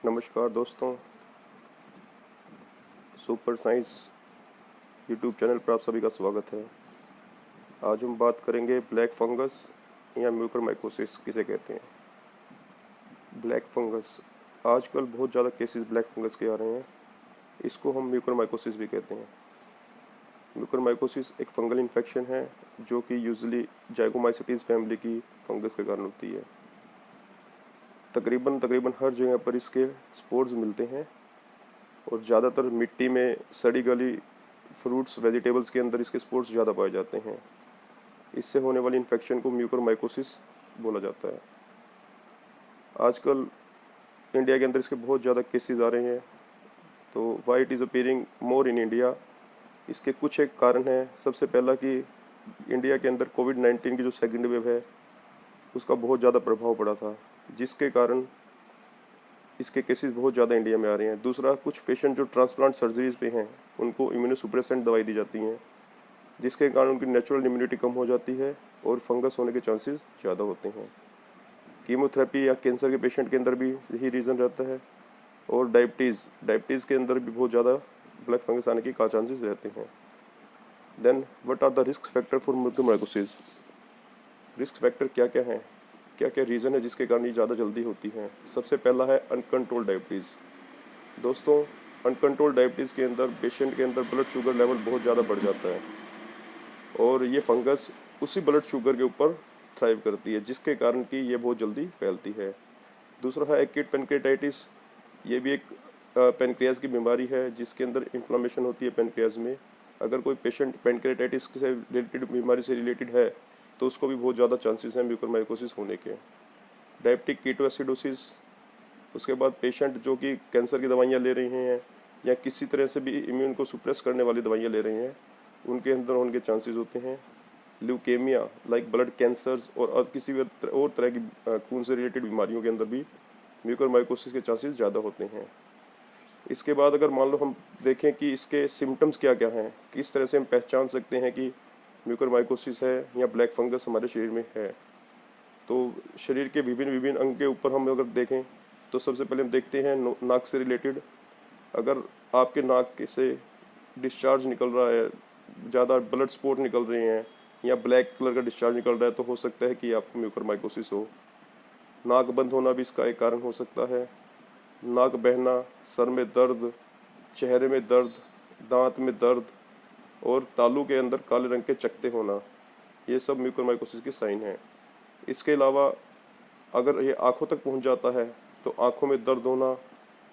नमस्कार दोस्तों, super science YouTube channel पर आप सभी का स्वागत है। आज हम बात करेंगे ब्लैक फंगस या म्यूकरमाइकोसिस किसे कहते हैं। ब्लैक फंगस, आजकल बहुत ज़्यादा केसेस ब्लैक फंगस के आ रहे हैं। इसको हम म्यूकरमाइकोसिस भी कहते हैं। म्यूकरमाइकोसिस एक फंगल इन्फेक्शन है जो कि यूजुअली जाइगोमाइसीटीज फैमिली की फंगस के कारण होती है। तकरीबन हर जगह पर इसके स्पोर्स मिलते हैं और ज़्यादातर मिट्टी में सड़ी गली फ्रूट्स वेजिटेबल्स के अंदर इसके स्पोर्स ज़्यादा पाए जाते हैं। इससे होने वाली इन्फेक्शन को म्यूकरमाइकोसिस बोला जाता है। आजकल इंडिया के अंदर इसके बहुत ज़्यादा केसेस आ रहे हैं। तो why it is appearing more in India, इसके कुछ एक कारण है। सबसे पहला कि इंडिया के अंदर कोविड-19 की जो सेकेंड वेव है उसका बहुत ज़्यादा प्रभाव पड़ा था, जिसके कारण इसके केसेस बहुत ज़्यादा इंडिया में आ रहे हैं। दूसरा, कुछ पेशेंट जो ट्रांसप्लांट सर्जरीज पे हैं उनको इम्यूनोसुप्रेसेंट दवाई दी जाती हैं, जिसके कारण उनकी नेचुरल इम्यूनिटी कम हो जाती है और फंगस होने के चांसेस ज़्यादा होते हैं। कीमोथेरेपी या कैंसर के पेशेंट के अंदर भी यही रीज़न रहता है। और डायबिटीज़ के अंदर भी बहुत ज़्यादा ब्लैक फंगस आने के चांसेस रहते हैं। Then what are the risk factor for mucormycosis. Risk factor क्या क्या हैं, क्या क्या रीज़न है जिसके कारण ये ज़्यादा जल्दी होती हैं। सबसे पहला है अनकंट्रोल्ड डायबिटीज़। दोस्तों, अनकंट्रोल्ड डायबिटीज़ के अंदर पेशेंट के अंदर ब्लड शुगर लेवल बहुत ज़्यादा बढ़ जाता है और ये फंगस उसी ब्लड शुगर के ऊपर थ्राइव करती है, जिसके कारण कि ये बहुत जल्दी फैलती है। दूसरा है एक्यूट पेनक्रेटाइटिस। ये भी एक पेनक्रियाज की बीमारी है जिसके अंदर इन्फ्लामेशन होती है पेनक्रियाज में। अगर कोई पेशेंट पेनक्रेटाइटिस से रिलेटेड बीमारी से रिलेटेड है तो उसको भी बहुत ज़्यादा चांसेस हैं म्यूकरमाइकोसिस होने के। डायबिटिक कीटोएसिडोसिस, उसके बाद पेशेंट जो कि कैंसर की दवाइयाँ ले रहे हैं या किसी तरह से भी इम्यून को सुप्रेस करने वाली दवाइयाँ ले रहे हैं, उनके अंदर होने के चांसेस होते हैं। ल्यूकेमिया लाइक ब्लड कैंसर्स और किसी भी और तरह की खून से रिलेटेड बीमारियों के अंदर भी म्यूकरमाइकोसिस के चांसेस ज़्यादा होते हैं। इसके बाद अगर मान लो हम देखें कि इसके सिम्टम्स क्या क्या हैं, किस तरह से हम पहचान सकते हैं कि म्यूकरमाइकोसिस है या ब्लैक फंगस हमारे शरीर में है, तो शरीर के विभिन्न विभिन्न अंग के ऊपर हम अगर देखें तो सबसे पहले हम देखते हैं नाक से रिलेटेड। अगर आपके नाक से डिस्चार्ज निकल रहा है, ज़्यादा ब्लड स्पॉट निकल रहे हैं या ब्लैक कलर का डिस्चार्ज निकल रहा है तो हो सकता है कि आपको म्यूकरमाइकोसिस हो। नाक बंद होना भी इसका एक कारण हो सकता है। नाक बहना, सर में दर्द, चेहरे में दर्द, दांत में दर्द और तालू के अंदर काले रंग के चकत्ते होना, ये सब म्यूकरमाइकोसिस के साइन हैं। इसके अलावा अगर ये आँखों तक पहुंच जाता है तो आँखों में दर्द होना,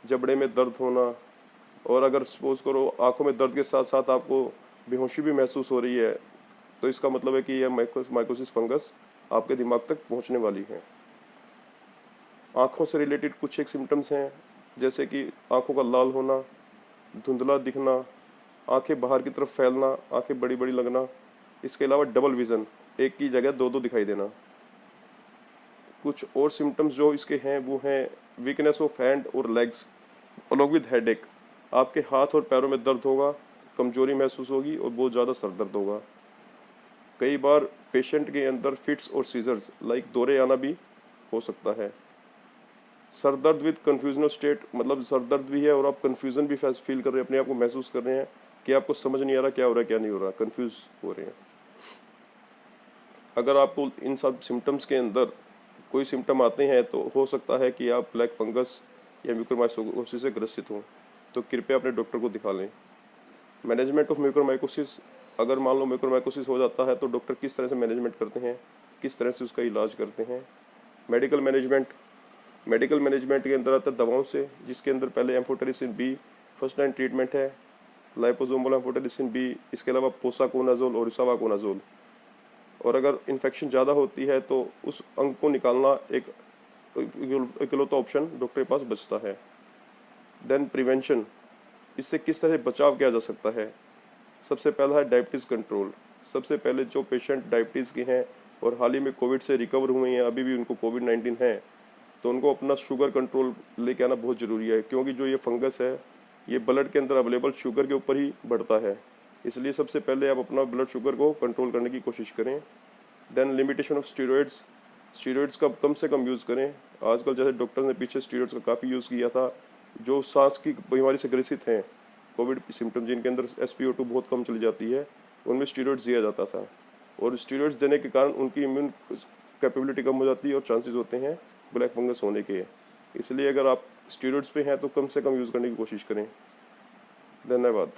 जबड़े में दर्द होना, और अगर सपोज करो आँखों में दर्द के साथ साथ आपको बेहोशी भी महसूस हो रही है तो इसका मतलब है कि यह माइकोसिस फंगस आपके दिमाग तक पहुंचने वाली है। आँखों से रिलेटेड कुछ एक सिम्टम्स हैं, जैसे कि आँखों का लाल होना, धुंधला दिखना, आंखें बाहर की तरफ फैलना, आंखें बड़ी बड़ी लगना। इसके अलावा डबल विज़न, एक की जगह दो दो दिखाई देना। कुछ और सिम्टम्स जो इसके हैं वो हैं वीकनेस ऑफ हैंड और लेग्स अलॉन्ग विद हेडेक। आपके हाथ और पैरों में दर्द होगा, कमजोरी महसूस होगी और बहुत ज़्यादा सर दर्द होगा। कई बार पेशेंट के अंदर फिट्स और सीजर्स लाइक दौरे आना भी हो सकता है। सर दर्द विद कन्फ्यूजनल स्टेट, मतलब सर दर्द भी है और आप कन्फ्यूज़न भी फील कर रहे हैं, अपने आप को महसूस कर रहे हैं कि आपको समझ नहीं आ रहा क्या हो रहा है क्या नहीं हो रहा, कन्फ्यूज हो रहे हैं। अगर आपको इन सब सिम्टम्स के अंदर कोई सिम्टम आते हैं तो हो सकता है कि आप ब्लैक फंगस या म्यूकरमाइकोसिस से ग्रसित हों, तो कृपया अपने डॉक्टर को दिखा लें। मैनेजमेंट ऑफ म्यूकरमाइकोसिस, अगर मान लो म्यूकरमाइकोसिस हो जाता है तो डॉक्टर किस तरह से मैनेजमेंट करते हैं, किस तरह से उसका इलाज करते हैं। मेडिकल मैनेजमेंट के अंदर आता है दवाओं से, जिसके अंदर पहले amphotericin B first line treatment है, लाइपोसोमल एम्फोटेरिसिन बी, इसके अलावा पोसाकोनाजोल और इसावाकोनाजोल। और अगर इन्फेक्शन ज़्यादा होती है तो उस अंग को निकालना एक इकलौता ऑप्शन डॉक्टर के पास बचता है। देन प्रिवेंशन, इससे किस तरह बचाव किया जा सकता है। सबसे पहला है डायबिटीज़ कंट्रोल। सबसे पहले जो पेशेंट डायबिटीज़ के हैं और हाल ही में कोविड से रिकवर हुए हैं, अभी भी उनको कोविड-19 है, तो उनको अपना शुगर कंट्रोल लेके आना बहुत ज़रूरी है, क्योंकि जो ये फंगस है ये ब्लड के अंदर अवेलेबल शुगर के ऊपर ही बढ़ता है। इसलिए सबसे पहले आप अपना ब्लड शुगर को कंट्रोल करने की कोशिश करें। Then limitation of steroids, steroids का कम से कम यूज़ करें। आजकल जैसे डॉक्टर ने पीछे स्टीरॉइड्स का काफ़ी यूज़ किया था, जो सांस की बीमारी से ग्रसित हैं, कोविड सिम्टम जिनके अंदर SpO2 बहुत कम चली जाती है, उनमें स्टीरॉइड्स दिया जाता था और स्टीरॉइड्स देने के कारण उनकी इम्यून कैपेबिलिटी कम हो जाती है और चांसेस होते हैं ब्लैक फंगस होने के। इसलिए अगर आप स्टीरॉइड्स पे हैं तो कम से कम यूज़ करने की कोशिश करें। धन्यवाद।